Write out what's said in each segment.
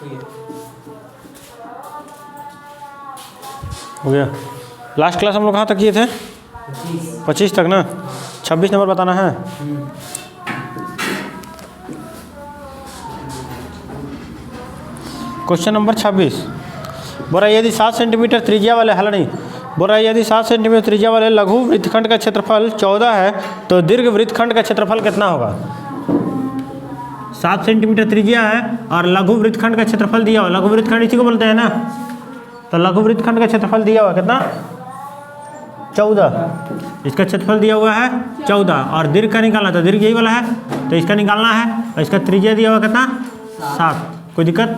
हो गया। Last class हम लोग कहाँ तक किए थे? 25 तक ना। 26 नंबर बताना है। क्वेश्चन नंबर 26 बोल रहा है यदि 7 सेंटीमीटर त्रिज्या वाले हल नहीं बोल रहा है यदि 7 सेंटीमीटर त्रिज्या वाले लघु वृत्तखंड का क्षेत्रफल 14 है तो दीर्घ वृत्तखंड का क्षेत्रफल कितना होगा? 7 सेंटीमीटर त्रिज्या है और लघु वृत्तखंड का क्षेत्रफल दिया हुआ। लघु वृत्तखंड इसी को बोलते हैं ना। तो लघु वृत्तखंड का क्षेत्रफल दिया हुआ कितना? 14। इसका क्षेत्रफल दिया हुआ है 14 और दीर्घ का निकालना, तो दीर्घ यही वाला है तो इसका निकालना है और इसका त्रिज्या दिया हुआ कितना? 7। कोई दिक्कत?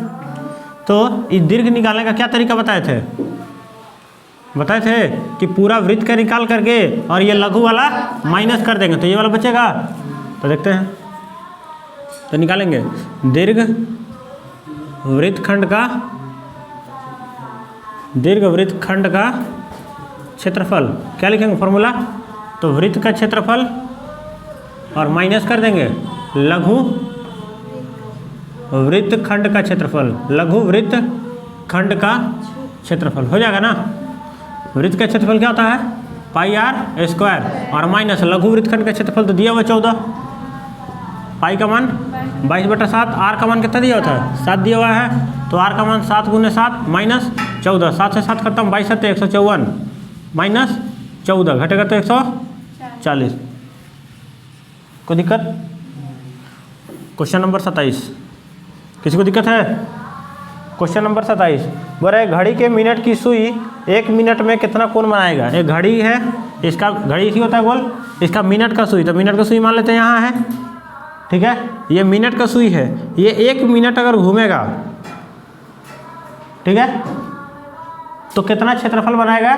तो इस दीर्घ निकालने का क्या तरीका बताए थे कि पूरा वृत्त का निकाल करके और ये लघु वाला माइनस कर देंगे तो ये वाला बचेगा। तो देखते हैं, तो निकालेंगे दीर्घ वृत्तखंड का क्षेत्रफल। क्या लिखेंगे फॉर्मूला? तो वृत्त का क्षेत्रफल और माइनस कर देंगे लघु वृत्तखंड का क्षेत्रफल। लघु वृत्तखंड का क्षेत्रफल हो जाएगा ना। वृत्त का क्षेत्रफल क्या होता है? पाई आर स्क्वायर और माइनस लघु वृत्तखंड का क्षेत्रफल तो दिया हुआ 14। पाई का मान 22/7, आर का मान कितना दिया हुआ था? 7 दिया हुआ है तो आर का मान 7 × 7 माइनस 14। 7 से 7 खत्म, 22 7 154 माइनस 14 घटेगा तो 140। कोई दिक्कत? क्वेश्चन नंबर 27 किसी को दिक्कत है? क्वेश्चन नंबर 27 बोल रहा है घड़ी के मिनट की सुई 1 मिनट में कितना कोण बनाएगा? एक घड़ी है, इसका घड़ी इसी होता है गोल, इसका मिनट का सुई, तो मिनट का सुई मान लेते हैं यहाँ है, ठीक है। ये मिनट का सुई है, ये 1 मिनट अगर घूमेगा, ठीक है, तो कितना क्षेत्रफल बनाएगा,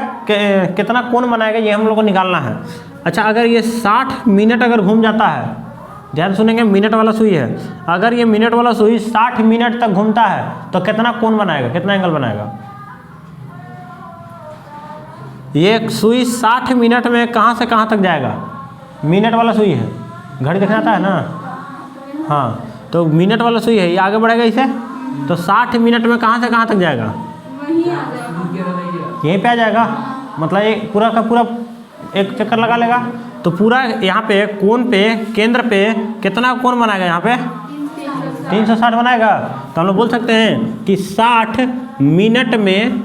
कितना कोण बनाएगा, ये हम लोग को निकालना है। अच्छा, अगर ये 60 मिनट अगर घूम जाता है, ध्यान सुनेंगे, मिनट वाला सुई है, अगर ये मिनट वाला सुई 60 मिनट तक घूमता है तो कितना कोण बनाएगा, कितना एंगल बनाएगा? ये सुई 60 मिनट में कहाँ से कहाँ तक जाएगा? मिनट वाला सुई है, घड़ी देखना आता है ना, हाँ, तो मिनट वाला सुई है, ये आगे बढ़ेगा इसे, तो 60 मिनट में कहाँ से कहाँ तक जाएगा? यहीं पे आ जाएगा, मतलब ये पूरा का पूरा एक चक्कर लगा लेगा, तो पूरा यहाँ पे कोण पे, केंद्र पे कितना कोण बनाएगा? यहाँ पे 360 बनाएगा। तो हम लोग बोल सकते हैं कि 60 मिनट में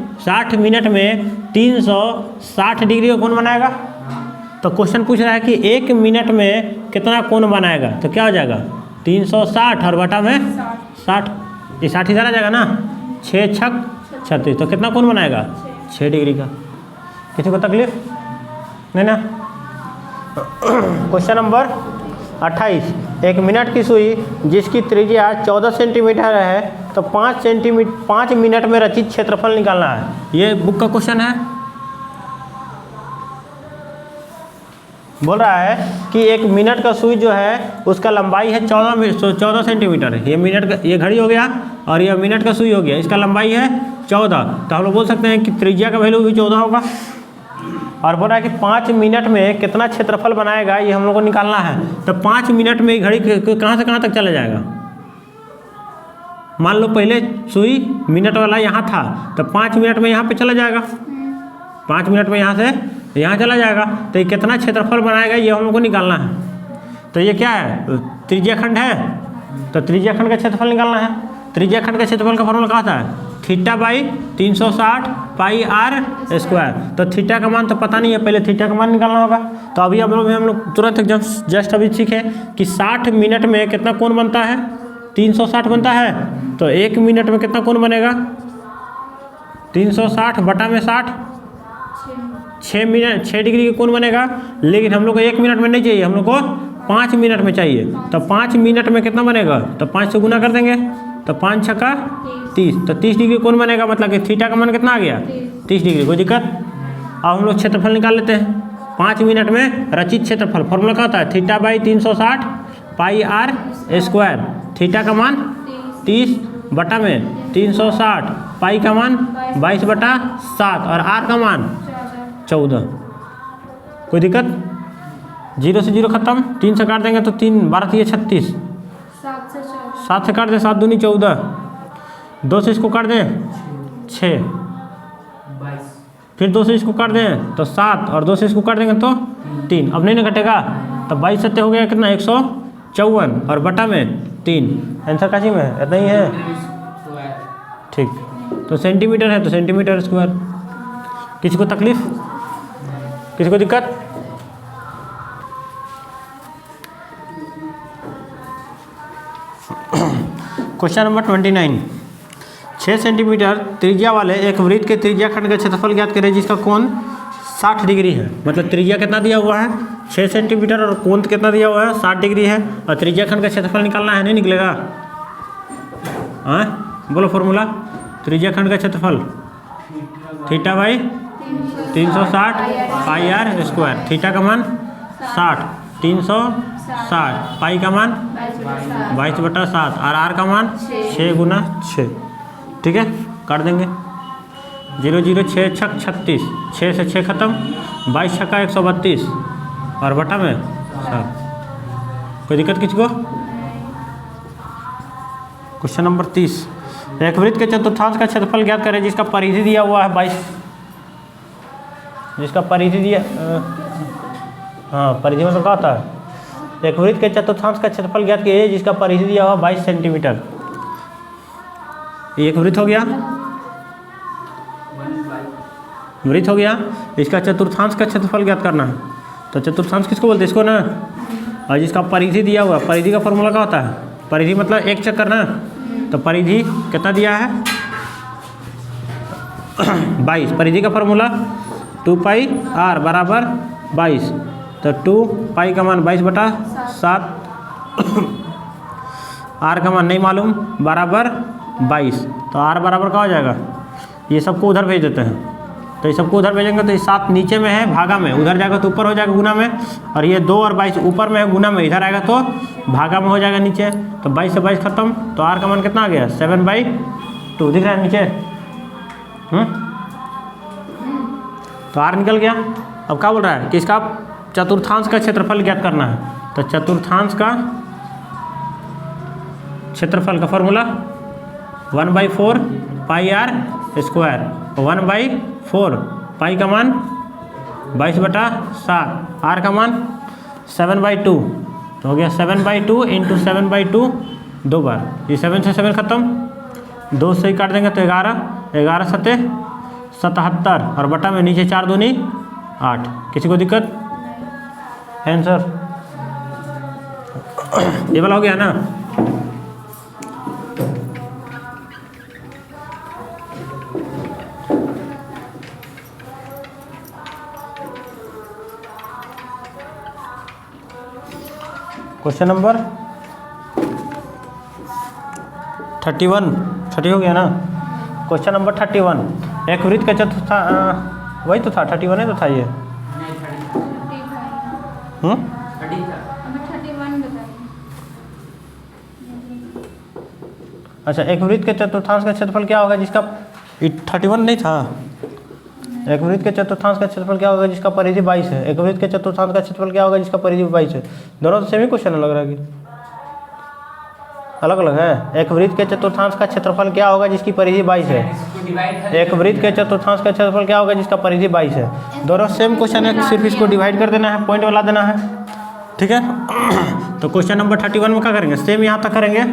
360 डिग्री का कोण बनाएगा। तो क्वेश्चन पूछ रहा है कि 1 मिनट में कितना कोण बनाएगा, तो क्या हो जाएगा? 360 और बटा में 60, ये 60 इधर आ जाएगा ना, 6 छक 36, तो कितना कोण बनाएगा? 6 डिग्री का। किसी को तकलीफ नहीं ना? क्वेश्चन नंबर 28 1 मिनट की सुई जिसकी त्रिज्या 14 सेंटीमीटर है तो 5 मिनट में रचित क्षेत्रफल निकालना है। ये बुक का क्वेश्चन है। बोल रहा है कि 1 मिनट का सुई जो है उसका लंबाई है 14 सेंटीमीटर। ये मिनट का, ये घड़ी हो गया और ये मिनट का सुई हो गया, इसका लंबाई है 14, तो हम लोग बोल सकते हैं कि त्रिज्या का वैल्यू भी 14 होगा। और बोल रहा है कि 5 मिनट में कितना क्षेत्रफल बनाएगा, ये हम लोग को निकालना है। तो 5 मिनट में घड़ी कहाँ से कहाँ तक चला जाएगा? मान लो पहले सुई मिनट वाला यहाँ था, तो 5 मिनट में यहाँ पे चला जाएगा, 5 मिनट में यहाँ से यहाँ चला जाएगा, तो ये कितना क्षेत्रफल बनाएगा, ये हम लोग को निकालना है। तो ये क्या है? त्रिज्याखंड है, तो त्रिज्याखंड का क्षेत्रफल निकालना है। त्रिज्याखंड का क्षेत्रफल का फॉर्मूला कहा था? θ/360 पाई आर स्क्वायर। तो थीटा का मान तो पता नहीं है, पहले थीटा का मान निकालना होगा। तो अभी हम लोग तुरंत जस्ट अभी सीखे कि 60 मिनट में कितना कोण बनता है? 360 बनता है। तो 1 मिनट में कितना कोण बनेगा? 360 बटा में 60, 6 डिग्री का कोण बनेगा। लेकिन हम लोग को 1 मिनट में नहीं चाहिए, हम लोग को 5 मिनट में चाहिए। तो 5 मिनट में कितना बनेगा? तो 5 से गुना कर देंगे, तो 5 छक्का 30, तो 30 डिग्री कोण बनेगा। मतलब कि थीटा का मान कितना आ गया? 30 डिग्री। कोई दिक्कत? अब हम लोग क्षेत्रफल निकाल लेते हैं। 5 मिनट में रचित क्षेत्रफल फॉर्मूला क्या होता है? θ/360 पाई आर स्क्वायर। थीटा का मान 30 बटा में 360, पाई का मान 22/7 और आर का मान 14। कोई दिक्कत? 0 से 0 खत्म, 3 से काट देंगे तो 3 12 36, 7 से काट दे 7 दूनी 14, 2 से इसको काट दें 6, फिर 2 से इसको काट दें तो 7 और 2 से इसको काट देंगे तो 3। अब नहीं ना घटेगा, तो 22 सत्य हो गया कितना 154 और बटा में 3। आंसर काची में है? इतना ही है। ठीक, तो सेंटीमीटर है तो सेंटीमीटर स्क्वायर। किसी को तकलीफ, किसी को दिक्कत? Question number 29। 6 सेंटीमीटर त्रिज्या वाले एक वृत्त के त्रिज्या खंड का क्षेत्रफल ज्ञात करें जिसका कोण 60 डिग्री है। मतलब त्रिज्या कितना दिया हुआ है 6 सेंटीमीटर और कोण कितना दिया हुआ है 60 डिग्री है, और त्रिज्या खंड का क्षेत्रफल निकालना है, नहीं निकलेगा? हाँ बोलो फॉर्मूला। त्रिज्या खंड का क्षेत्रफल theta by 360 pi are square. Theta का मान 60, 360, पाई का मान 22/7 और आर का मान 6 गुना 6। ठीक है, काट देंगे। 0 0 6 छक 36, 6 से 6 खत्म, 22 छक्का 132 और बटा में 7। कोई दिक्कत किसी को? Question number 30। एक वृत्त के चतुर्थांश का क्षेत्रफल ज्ञात करें जिसका परिधि दिया हुआ है 22, जिसका परिधि दिया हाँ परिधि मतलब क्या होता है? एक वृत्त के चतुर्थांश का क्षेत्रफल ज्ञात कीजिए जिसका परिधि दिया हुआ 22 सेंटीमीटर। एक वृत्त हो गया, वृत्त हो गया, इसका चतुर्थांश का क्षेत्रफल ज्ञात करना है। तो चतुर्थांश किसको बोलते हैं? इसको ना। और जिसका परिधि दिया हुआ, परिधि का फॉर्मूला क्या होता है? परिधि मतलब एक चक्कर ना। तो परिधि कितना दिया है 22। परिधि का फॉर्मूला 2 पाई आर बराबर 22। तो 2 पाई का मान 22/7, आर का मान नहीं मालूम बराबर 22। तो आर बराबर क्या हो जाएगा? ये सबको उधर भेज देते हैं। तो ये सबको उधर भेजेंगे तो ये 7 नीचे में है भागा में, उधर जाएगा तो ऊपर हो जाएगा गुना में, और ये 2 और 22 ऊपर में है गुना में, इधर आएगा तो भागा में हो जाएगा नीचे। तो 22 से 22 खत्म, तो आर का मान कितना आ गया 7/2। दिख रहा है नीचे? तो आर निकल गया। अब क्या बोल रहा है कि इसका चतुर्थांश का क्षेत्रफल ज्ञात करना है। तो चतुर्थांश का क्षेत्रफल का फॉर्मूला 1/4 पाई आर स्क्वायर। 1/4 पाई का मान 22/7, आर का मान 7/2। तो हो गया 7/2 इंटू 7/2 2 बार। ये 7 से 7 खत्म, 2 से ही काट देंगे तो 11, 11 सत्ते 77 और बटा में नीचे 4 दूनी 8। किसी को दिक्कत? आंसर ये वाला हो गया ना। क्वेश्चन नंबर 31 30 हो गया ना। Question number 31। एक वृत्त का चतुर्थांश वही तो था 31 है तो था ये। अच्छा, एक वृत्त के चतुर्थांश का क्षेत्रफल क्या होगा जिसका 31 नहीं था। एक वृत्त के चतुर्थांश का क्षेत्रफल क्या होगा जिसका परिधि 22 है। एक वृत्त के चतुर्थांश का क्षेत्रफल क्या होगा जिसका परिधि 22 है। दोनों तो सेम ही क्वेश्चन लग रहा है कि अलग अलग है। एक वृत्त के चतुर्थांश का क्षेत्रफल क्या होगा जिसकी परिधि 22 है। एक वृत्त के चतुर्थांश का क्षेत्रफल क्या होगा जिसका परिधि 22 है। दोनों सेम क्वेश्चन है, सिर्फ इसको डिवाइड कर देना है, पॉइंट वाला देना है। ठीक है, तो क्वेश्चन नंबर 31 में क्या करेंगे? सेम यहाँ तक करेंगे।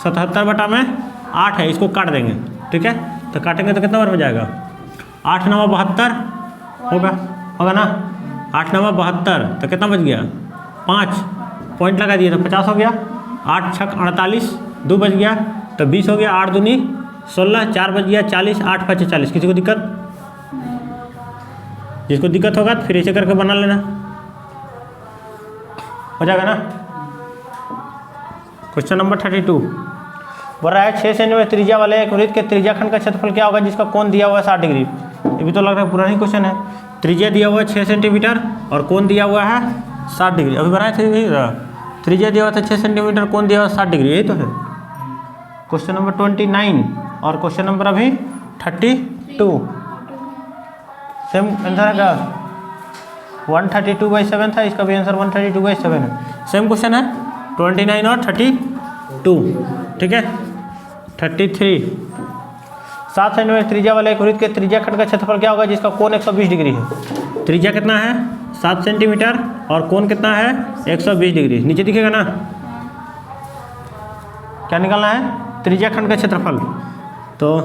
77 बटा में 8 है, इसको काट देंगे। ठीक है, तो काटेंगे तो कितना बार में जाएगा? 8 9 72 होगा ना। 8 9 72 तो कितना बच गया? 5 पॉइंट लगा दिए तो 50 हो गया। 8 6 48, 2 बच गया तो 20 हो गया। 8 दूनी 16, 4 बच गया 40, 8 5 40। किसी को दिक्कत? जिसको दिक्कत होगा तो फिर ऐसे करके बना लेना, हो जाएगा ना। क्वेश्चन नंबर 32 बोल रहा है 6 सेंटीमीटर त्रिज्या वाले एक वृत्त के त्रिज्या खंड का क्षेत्रफल क्या होगा जिसका कोण दिया हुआ है 60 डिग्री। ये भी तो लग रहा है पुरानी क्वेश्चन है। त्रिज्या दिया हुआ है 6 सेंटीमीटर और कोण दिया हुआ है 60 डिग्री। अभी बनाए थे त्रिज्या दिया हुआ था 6 सेंटीमीटर, कोण दिया हुआ 60 डिग्री, यही तो है। क्वेश्चन नंबर 29 और क्वेश्चन नंबर अभी 32 सेम आंसर है क्या? 132/7 था, इसका भी आंसर 132/7 है। सेम क्वेश्चन है 29 और 32। ठीक है, 33। 7 सेंटीमीटर त्रिज्या वाले एक वृत्त के त्रिज्या खंड का क्षेत्रफल क्या होगा जिसका कोण 120 डिग्री है? त्रिज्या कितना है? 7 सेंटीमीटर और कोण कितना है? 120 डिग्री। नीचे दिखेगा ना, क्या निकालना है? त्रिज्या खंड का क्षेत्रफल। तो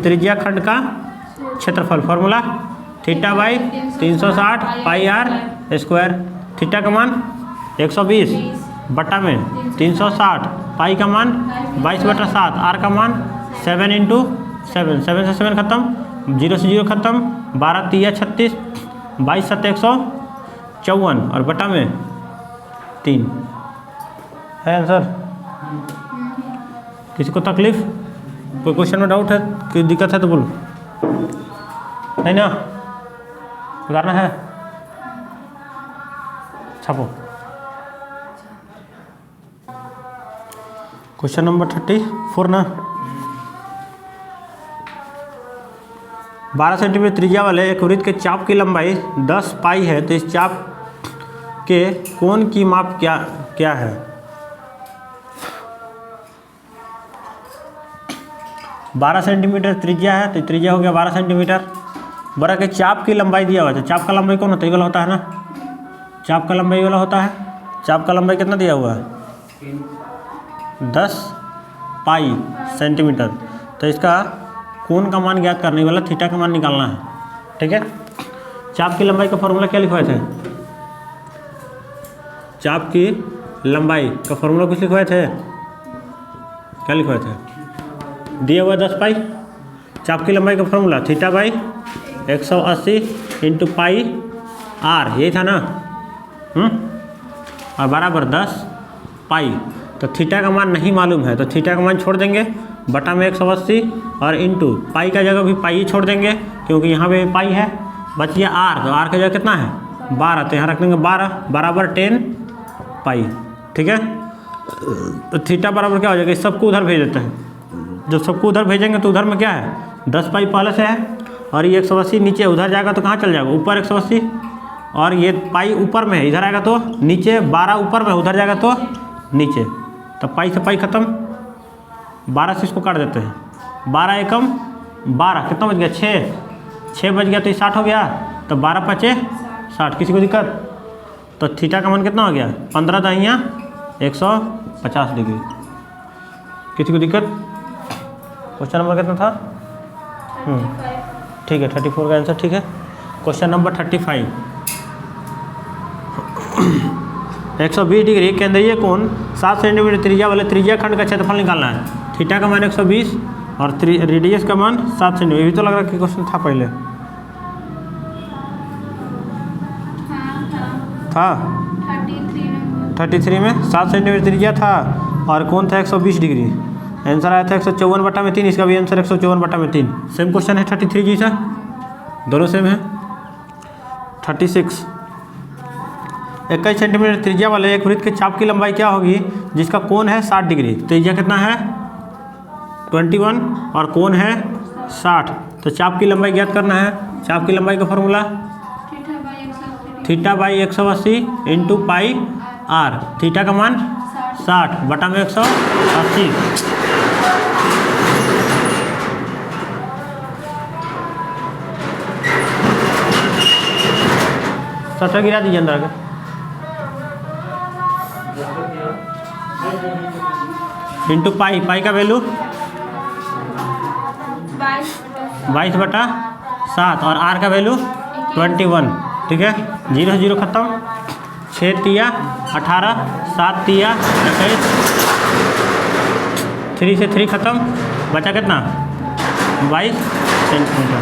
त्रिज्या खंड का क्षेत्रफल formula theta by 360 pi are square. Theta का मान 120 बटा में 360, पाई का मान 22/7, आर का मान 7 × 7, 7 से 7 खत्म, 0 से 0 खत्म, 12 3 36, 22 7 154 और बटा में 3 है आंसर। किसी को तकलीफ, कोई क्वेश्चन में डाउट है, कोई दिक्कत है तो बोलो। नहीं ना, सुधारना है, छापो। क्वेश्चन नंबर 34 ना। 12 सेंटीमीटर त्रिज्या वाले एक वृत्त के चाप की लंबाई 10 पाई है, तो इस चाप के कोण की माप क्या है? 12 सेंटीमीटर त्रिज्या है, तो त्रिज्या हो गया 12 सेंटीमीटर। बड़ा के चाप की लंबाई दिया हुआ है, तो चाप का लंबाई कौन होता है? ये वाला होता है ना, चाप का लंबाई वाला होता है। चाप का लंबाई कितना दिया हुआ है? 10 पाई सेंटीमीटर। तो इसका कोण का मान ज्ञात करने वाला थीटा का मान निकालना है, ठीक है। चाप की लंबाई का फॉर्मूला क्या लिखवाए थे? चाप की लंबाई का फॉर्मूला कुछ लिखवाए थे? क्या लिखवाए थे? दिया हुआ 10 पाई। चाप की लंबाई का formula theta by 180 × pi R, यही था ना, और बराबर 10 पाई। तो थीटा का मान नहीं मालूम है, तो थीटा का मान छोड़ देंगे, बटा में 180 और इंटू पाई का जगह भी पाई ही छोड़ देंगे क्योंकि यहाँ पे पाई है। बच गया आर, तो आर का जगह कितना है? 12, तो यहाँ रख देंगे 12 बराबर 10 पाई, ठीक है। तो थीटा बराबर क्या हो जाएगा? सबको उधर भेज देते हैं। जब सबको उधर भेजेंगे तो उधर में क्या है? 10 पाई पहले से है और ये 180 नीचे, उधर जाएगा तो कहाँ चल जाएगा? ऊपर 180, और ये पाई ऊपर में है, इधर आएगा तो नीचे, 12 ऊपर में, उधर जाएगा तो नीचे। तो पाई से पाई खत्म, 12 से इसको काट देते हैं, 12 एकम 12, कितना बच गया? 6 बच गया, तो ये 60 हो गया, तो 12 5 60। किसी को दिक्कत? तो थीटा का मान कितना हो गया? 15 दहिया 150 डिग्री। किसी को दिक्कत? क्वेश्चन नंबर कितना था? ठीक है, 34 का आंसर, ठीक है। Question number 35। 120 डिग्री केंद्रीय कोण 7 सेंटीमीटर त्रिज्या वाले त्रिज्या खंड का क्षेत्रफल निकालना है। थीटा का मान 120 और रेडियस का मान 7 सेंटीमीटर। ये भी तो लग रहा है कि क्वेश्चन था पहले, था 33 में 7 सेंटीमीटर त्रिज्या था और कोण था 120 डिग्री। आंसर आया था 154/3। इसका भी आंसर 154/3। सेम क्वेश्चन है 33 जी सर, दोनों सेम है। 36। 21 सेंटीमीटर त्रिज्या वाले एक वृत्त के चाप की लंबाई क्या होगी जिसका कोण है 60 डिग्री? त्रिज्या कितना है? 21 और कोण है 60। तो चाप की लंबाई ज्ञात करना है। चाप की लंबाई का formula theta by 180 × pi R. Theta का मान 60 बटा में 180। सटर गिरा दीजिए अंदर आकर। इंटू पाई, पाई का वैल्यू 22/7 और आर का वैल्यू 21, ठीक है। 0 से 0 खत्म, 6 तिया 18, 7 तिया 21, 3 से 3 खत्म, बचा कितना? 22 सेंटीमीटर,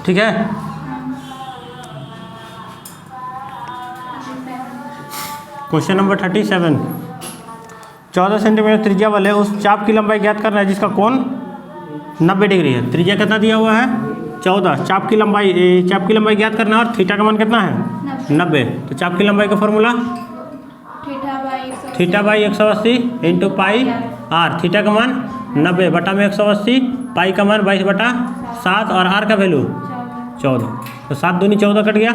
ठीक है। Question number 37। 14 सेंटीमीटर त्रिज्या वाले उस चाप की लंबाई ज्ञात करना है जिसका कोण 90 डिग्री है। त्रिज्या कितना दिया हुआ है? 14। चाप की लंबाई ज्ञात करना है और थीटा का मान कितना है? 90। तो चाप की लंबाई का formula theta by 180 × pi R. Theta का मान 90 बटा में 180, पाई का मान 22/7 और आर का वैल्यू 14। तो 7 दूनी 14 कट गया,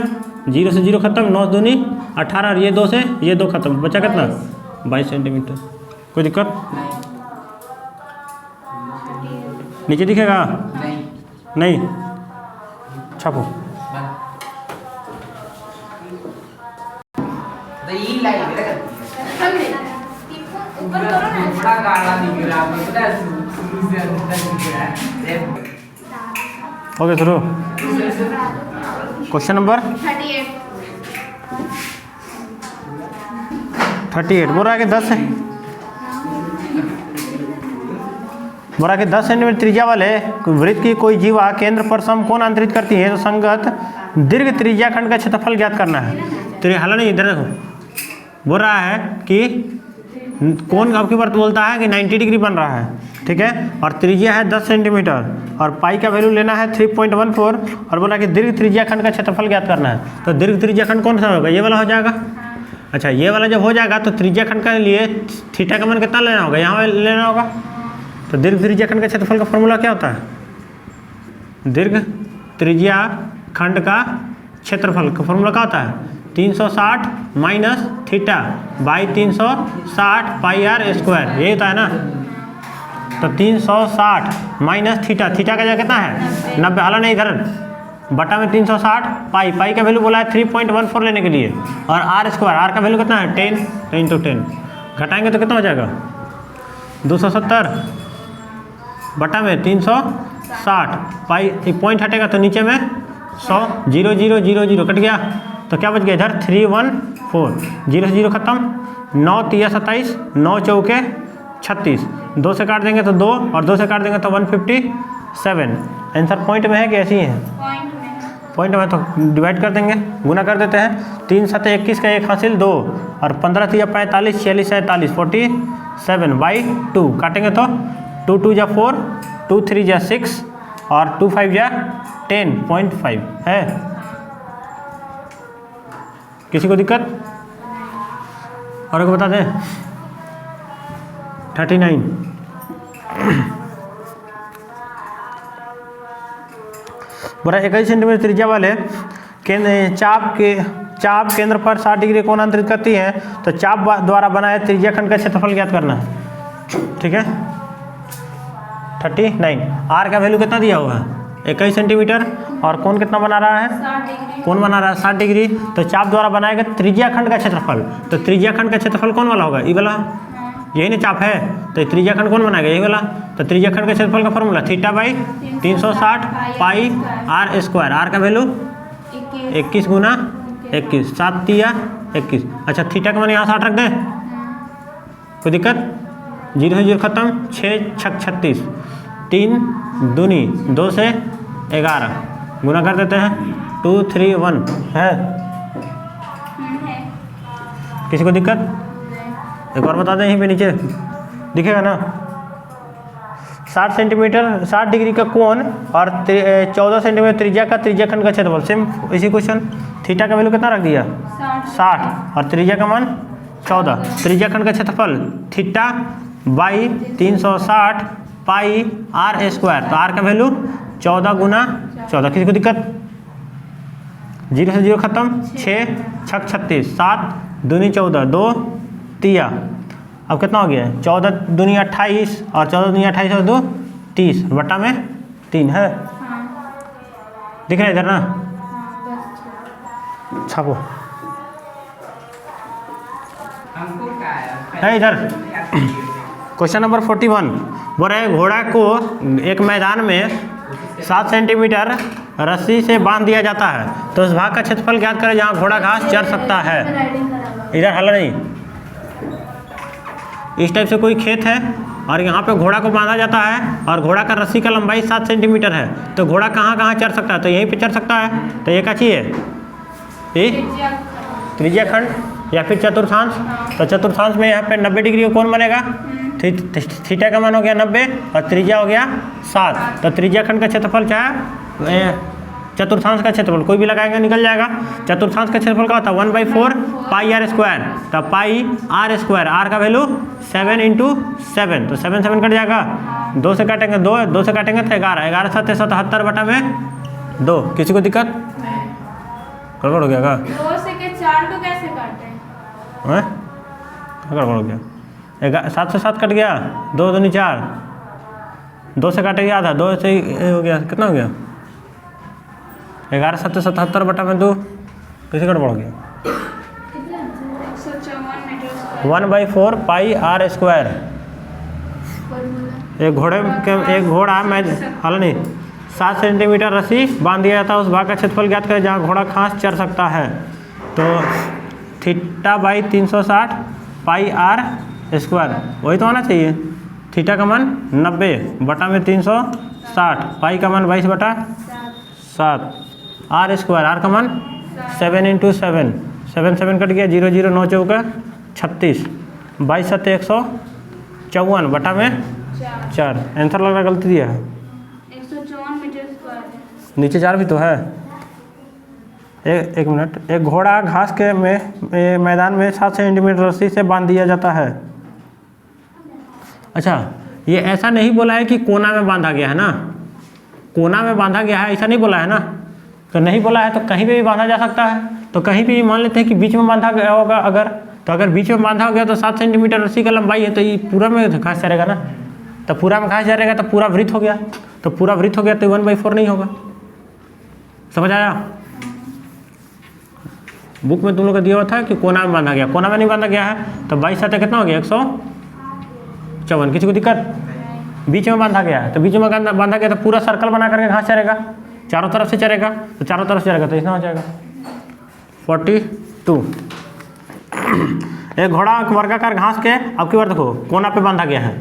0 से 0 खत्म, 9 दूनी 18 और ये 2 से ये 2 खत्म, बचा कितना 22 सेंटीमीटर। कोई दिक्कत नीचे दिखेगा नहीं, छापो। ओके शुरू। क्वेश्चन नंबर 38 बोल रहा है कि 10 है, बोल रहा है कि 10 सेंटीमीटर त्रिज्या वाले वृत्त की कोई जीवा केंद्र पर समकोण अंतरित करती है तो संगत दीर्घ त्रिज्या खंड का क्षेत्रफल ज्ञात करना है। तो हाला नहीं, इधर देखो, बोल रहा है कि कोण आपके बार बोलता है कि 90 डिग्री बन रहा है, ठीक है, और त्रिज्या है 10 सेंटीमीटर और पाई का वैल्यू लेना है 3.14 और बोला कि दीर्घ त्रिज्या खंड का क्षेत्रफल ज्ञात करना है। तो दीर्घ त्रिज्या खंड कौन सा होगा, ये वाला हो जाएगा। अच्छा, ये वाला जब हो जाएगा तो त्रिज्या खंड के लिए थीटा का मान कितना लेना होगा, यहाँ लेना होगा। तो दीर्घ त्रिज्या खंड का क्षेत्रफल का फॉर्मूला क्या होता है, दीर्घ त्रिज्या खंड का क्षेत्रफल का फॉर्मूला क्या होता है 360 minus theta by 360 pi are square, यही होता है ना। तो 360 माइनस थीटा, थीटा का जगह कितना है 90, हाला नहीं इधर, बटा में 360 पाई, पाई का वैल्यू बोला है 3.14 लेने के लिए, और आर स्क्वायर, आर का वैल्यू कितना है 10, तो इंटू 10 घटाएंगे तो कितना हो जाएगा 270 बटा में 360 पाई, पॉइंट हटेगा तो नीचे में 100, 0 0 0 0 कट गया, तो क्या बच गया इधर 314, 0 से 0 खत्म, 9 3 27, 9 चौके 36, 2 से काट देंगे तो 2 और 2 से काट देंगे तो 157। आंसर पॉइंट में है कि ऐसी ही है, पॉइंट में, तो डिवाइड कर देंगे, गुना कर देते हैं, 3 7 21 का 1 हासिल 2 और 15 3 45, 46 47, 47 बाई 2 काटेंगे तो 2 2 जा 4, 2 3 जा 6 और 2 5 जा 10.5 है। किसी को दिक्कत और को बता दें 39 बोला 21 सेंटीमीटर त्रिज्या वाले चाप केंद्र पर 60 डिग्री कोण अंतरित करती है तो चाप द्वारा बनाए त्रिज्या खंड का क्षेत्रफल ज्ञात करना है, ठीक है। 39 आर का वैल्यू कितना दिया हुआ है 21 सेंटीमीटर और कोण कितना बना रहा है, कोण बना रहा है 60 डिग्री, तो चाप द्वारा बनाएगा त्रिज्या खंड का क्षेत्रफल, तो त्रिज्या खंड का क्षेत्रफल कौन वाला होगा, ये वाला, यही ना चाप है, तो त्रिज्या खंड कौन बनाएगा, यही वाला। तो त्रिज्या खंड का क्षेत्रफल का formula theta by 360 pi are square, R का वैल्यू 21 गुना 21, 7 तिया 21। अच्छा, थीटा का मान यहाँ 60 रख दें, कोई दिक्कत, 0 से 0 खत्म, 6 6 36, 3 दूनी 2 से 11 गुना कर देते हैं 2 3 1 है। किसी को दिक्कत, एक और बता दें, यहीं पे नीचे दिखेगा ना 60 सेंटीमीटर 60 डिग्री का कोण और 14 सेंटीमीटर त्रिज्या का त्रिज्या खंड का क्षेत्रफल, सेम इसी क्वेश्चन। थीटा का वैल्यू कितना रख दिया 60 और त्रिज्या का मान 14, त्रिज्या खंड का क्षेत्रफल theta by 360 pi are square, तो आर का वैल्यू 14 गुना 14। किसी को दिक्कत, 0 से 0 खत्म, 6 6 36, 7 दूनी 14, 2 तिया, अब कितना हो गया है 14 दूनी 28 और 14 दूनी 28 और 2 30 बटा में 3 है। दिख रहा है इधर ना, छापो है इधर। क्वेश्चन नंबर 41 बोल रहे घोड़ा को एक मैदान में 7 सेंटीमीटर रस्सी से बांध दिया जाता है तो उस भाग का क्षेत्रफल ज्ञात करें जहाँ घोड़ा घास चर सकता है। इधर हल नहीं, इस टाइप से कोई खेत है और यहाँ पे घोड़ा को बांधा जाता है और घोड़ा का रस्सी का लंबाई 7 सेंटीमीटर है, तो घोड़ा कहाँ कहाँ चर सकता है, तो यहीं पे चर सकता है। तो ये क्या चाहिए, ये त्रिज्या खंड या फिर चतुर्थांश। तो चतुर्थांश में यहाँ पे 90 डिग्री का कोण बनेगा, थीटा का मान हो गया 90 और त्रिज्या हो गया 7, तो त्रिज्या खंड का क्षेत्रफल चाहे चतुर्थांश का क्षेत्रफल कोई भी लगाएंगे निकल जाएगा। चतुर्थांश का क्षेत्रफल क्या होता है 1/4 पाई आर स्क्वायर, तो पाई आर स्क्वायर, आर का वैल्यू 7 × 7, तो 7 7 कट जाएगा, 2 से काटेंगे 2, 2 से काटेंगे तो 11, 11 7 77 बटा में 2। किसी को दिक्कत, गड़बड़ हो गया का? 2 से के 4 को कैसे काटे? हैं? गड़बड़ हो गया। 7 से 7 कट गया, 2 दूनी 4, 2 से काटे गया था, 2 से हो गया, कितना हो गया? 11 7 77 बटा में 2, कैसे गड़बड़ हो गया? 154 metre square. 1/4 pi are square. एक घोड़ा मैं हल नहीं 7 सेंटीमीटर रस्सी बांध दिया था, उस भाग का क्षेत्रफल ज्ञात करें जहाँ घोड़ा घास चर सकता है। तो θ/360 पाई आर स्क्वायर, वही तो आना चाहिए। थीटा का मान 90 बटा में 360, पाई का मान 22/7, आर स्क्वायर, आर का मान 7 × 7, 7 कट गया, 0 0 9 चौका 36, 22 7 154 बटा में 4। आंसर लग रहा गलती दिया है। 154 मीटर स्क्वायर। नीचे 4 भी तो है। एक मिनट। एक घोड़ा घास के मैदान में 7 सेंटीमीटर रस्सी से बांध दिया जाता है। अच्छा, ये ऐसा नहीं बोला है कि कोना में बांधा गया है ना, कोना में बांधा गया है ऐसा नहीं बोला है ना। तो नहीं बोला है तो कहीं पे भी बांधा जा सकता है। तो कहीं भी मान लेते हैं कि बीच में बांधा गया होगा, अगर बीच में बांधा गया तो 7 सेंटीमीटर रस्सी का लंबाई है, तो ये पूरा में घास चरेगा ना। तो पूरा में घास चरेगा तो पूरा वृत्त हो गया, तो पूरा वृत्त हो गया तो 1/4 नहीं होगा। समझ आया? बुक में तुम लोग को दिया हुआ था कि कोना में बांधा गया, कोना में नहीं बांधा गया है। तो 22 7 कितना हो गया? 154। किसी को दिक्कत? बीच में बांधा गया है, तो बीच में बांधा गया तो पूरा सर्कल बना करके घास चरेगा, चारों तरफ से चरेगा, तो चारों तरफ से चरेगा तो इतना हो जाएगा 42। एक घोड़ा वर्गाकार घास के, अब की बार देखो कोना पे बांधा गया है।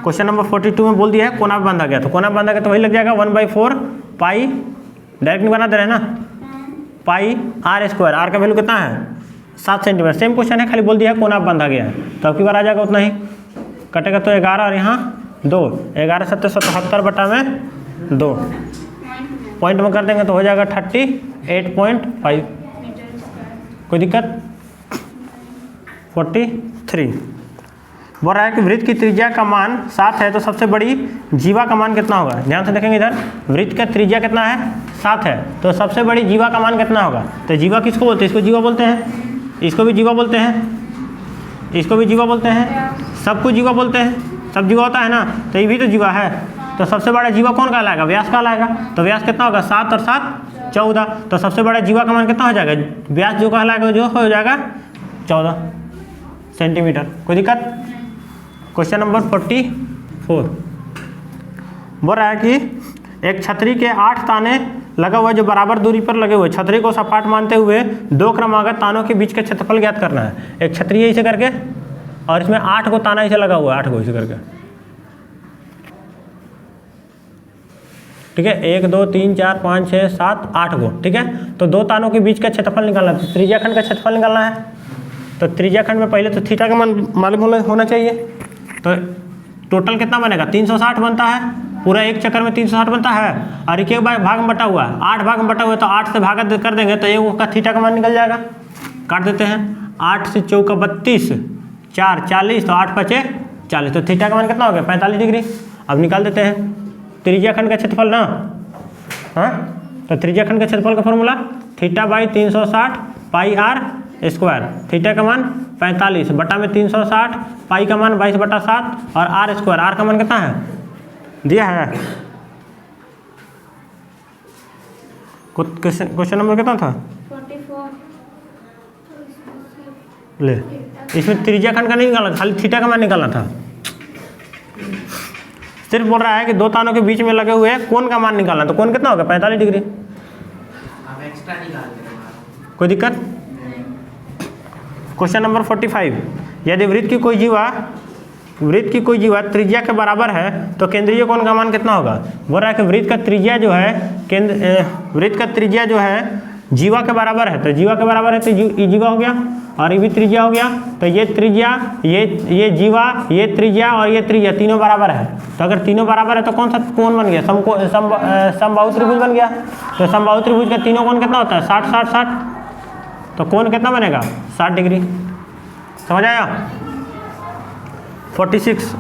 क्वेश्चन नंबर 42 में बोल दिया है कोना पे बांधा गया, तो कोना पे बांधा गया तो वही लग जाएगा 1/4 पाई, डायरेक्ट नहीं बना दे रहे हैं ना, पाई आर स्क्वायर। आर का वैल्यू कितना है? 7 सेंटीमीटर। सेम क्वेश्चन है, खाली बोल दिया है कोना पे बांधा गया है, तो अब की बार आ जाएगा उतना ही। कटेगा तो 11 और यहाँ 2, 11 7 77 बटा में 2, पॉइंट में कर देंगे तो हो जाएगा 38.5। कोई दिक्कत? 43। बोल रहा है कि वृत्त की त्रिज्या का मान 7 है तो सबसे बड़ी जीवा का मान कितना होगा? ध्यान से देखेंगे इधर, वृत्त का त्रिज्या कितना है? 7 है, तो सबसे बड़ी जीवा का मान कितना होगा? तो जीवा किसको बोलते हैं? इसको जीवा बोलते हैं, इसको भी जीवा बोलते हैं, इसको भी जीवा बोलते हैं, सबको जीवा बोलते हैं। सब जीवा होता है ना, तो ये भी तो जीवा है। तो सबसे बड़ा जीवा कौन कहलाएगा? व्यास कहलाएगा। तो व्यास कितना होगा? 7 और 7 14। तो सबसे बड़ा जीवा का मान कितना हो जाएगा? व्यास जो कहलाएगा जो हो जाएगा 14 सेंटीमीटर। कोई दिक्कत? क्वेश्चन नंबर 44 बोल रहा है कि एक छतरी के 8 ताने लगा हुआ जो बराबर दूरी पर लगे हुए, छतरी को सपाट मानते हुए 2 क्रमागत तानों के बीच के क्षेत्रफल ज्ञात करना है। एक छतरी है इसे करके, और इसमें 8 को ताना इसे लगा हुआ है, 8 को इसे करके, ठीक है। 1 2 3 4 5 6 7 8 को, ठीक है। तो 2 तानों के बीच का क्षेत्रफल निकालना है, त्रिज्याखंड का क्षेत्रफल निकालना है। तो त्रिज्याखंड में पहले तो थीटा का मान मालूम होना चाहिए। तो टोटल कितना बनेगा? 360 बनता है, पूरा एक चक्कर में 360 बनता है, और एक भाग में बटा हुआ है, 8 भाग में बटा हुआ है, तो 8 से भाग कर देंगे तो एक का थीटा का मान निकल जाएगा। काट देते हैं, 8 से 4 का 32, 4 40, तो 8 5 40, तो थीटा का मान कितना हो गया? 45 डिग्री। अब निकाल देते हैं त्रिज्याखंड का क्षेत्रफल ना, हाँ। तो त्रिज्याखंड का क्षेत्रफल का formula θ/360 pi are square. Theta का मान 45 बटा में 360, पाई का मान 22/7, और आर स्क्वायर, आर का मान कितना है? दिया है। क्वेश्चन नंबर कितना था? 44। ले, इसमें त्रिज्याखंड का नहीं निकालना, खाली थीटा का मान निकालना था। सिर्फ बोल रहा है कि 2 तानों के बीच में लगे हुए कोण का मान निकालना। तो कोण कितना होगा? 45 डिग्री। कोई दिक्कत? क्वेश्चन नंबर 45, यदि वृत्त की कोई जीवा त्रिज्या के बराबर है तो केंद्रीय कोण का मान कितना होगा? बोल रहा है कि वृत्त का त्रिज्या जो है जीवा के बराबर है, तो जीवा के बराबर है तो ये जीवा हो गया, और ये भी त्रिज्या हो गया। तो ये त्रिज्या, ये जीवा, ये त्रिज्या और ये त्रिज्या तीनों बराबर है। तो अगर तीनों बराबर है तो कौन सा कोण बन गया? समबाहु त्रिभुज बन गया। तो समबाहु त्रिभुज का तीनों कोण कितना होता है? 60 60 60। तो कोण कितना बनेगा? 60 डिग्री। समझ आया? 46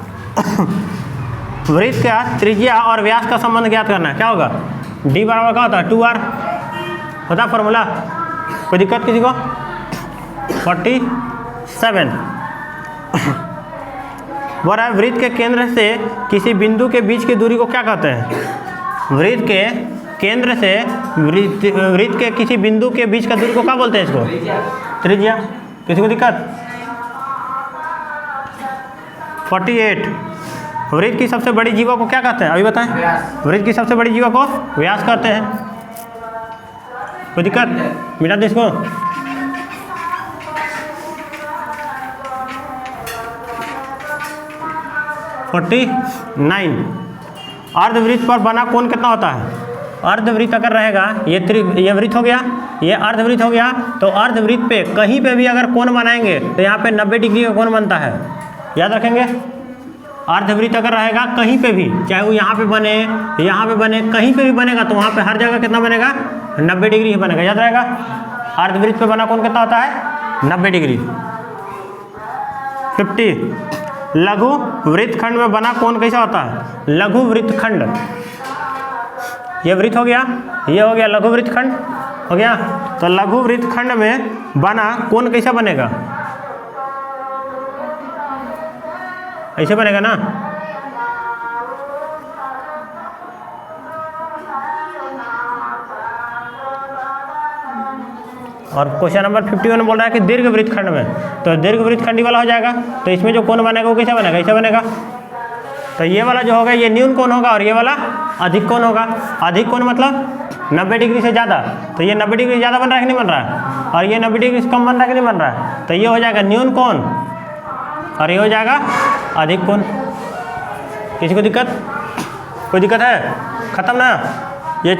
वृत्त का त्रिज्या और व्यास का संबंध ज्ञात करना है। क्या होगा? D बराबर क्या होता है? 2r होता फॉर्मूला। कोई दिक्कत किसी को? 47 बोल रहा है वृत्त के केंद्र से किसी बिंदु के बीच की दूरी को क्या कहते हैं? वृत्त के केंद्र से वृत्त के किसी बिंदु के बीच का दूरी को क्या बोलते हैं? इसको त्रिज्या। किसी को दिक्कत? 48 वृत्त की सबसे बड़ी जीवा को क्या कहते हैं? अभी बताएं। वृत्त की सबसे बड़ी जीवा को व्यास कहते हैं। कोई दिक्कत? मिटा दे इसको। फोर्टी 9 अर्धवृत्त पर बना कोण कितना होता है? अर्धवृत्त अगर रहेगा, ये वृत्त हो गया, ये अर्धवृत्त हो गया, तो अर्धवृत्त पे कहीं पे भी अगर कोण बनाएंगे तो यहाँ पे 90 डिग्री का कोण बनता है। याद रखेंगे, अर्धवृत्त अगर रहेगा कहीं पे भी, चाहे वो यहाँ पे बने, यहाँ पे बने, कहीं पे भी बनेगा, तो वहाँ पे हर जगह कितना बनेगा? 90 डिग्री ही बनेगा। याद रहेगा, अर्धवृत्त पे बना कोण कितना होता है? 90 डिग्री। 50 लघु वृत्तखंड में बना कोण कैसा होता है? लघु वृत्तखंड। ये वृत्त हो गया, ये हो गया लघु वृत्तखंड हो गया। तो लघु वृत्तखंड में बना कोण कैसा बनेगा? ऐसे बनेगा ना। और क्वेश्चन नंबर 51 बोल रहा है कि दीर्घ वृत्तखंड में, तो दीर्घ वृत्तखंडी वाला हो जाएगा। तो इसमें जो कोण बनेगा वो कैसा बनेगा? ऐसा बनेगा। तो ये वाला जो होगा ये न्यून कोण होगा और ये वाला अधिक कोण होगा। अधिक कोण मतलब 90 डिग्री से ज़्यादा। तो ये 90 डिग्री से ज़्यादा बन रहा है कि नहीं बन रहा है? और ये 90 डिग्री से कम बन रहा है कि नहीं बन रहा है? तो ये हो जाएगा न्यून कोण और ये हो जाएगा अधिक कोण। किसी को दिक्कत? कोई दिक्कत है? खत्म ना ये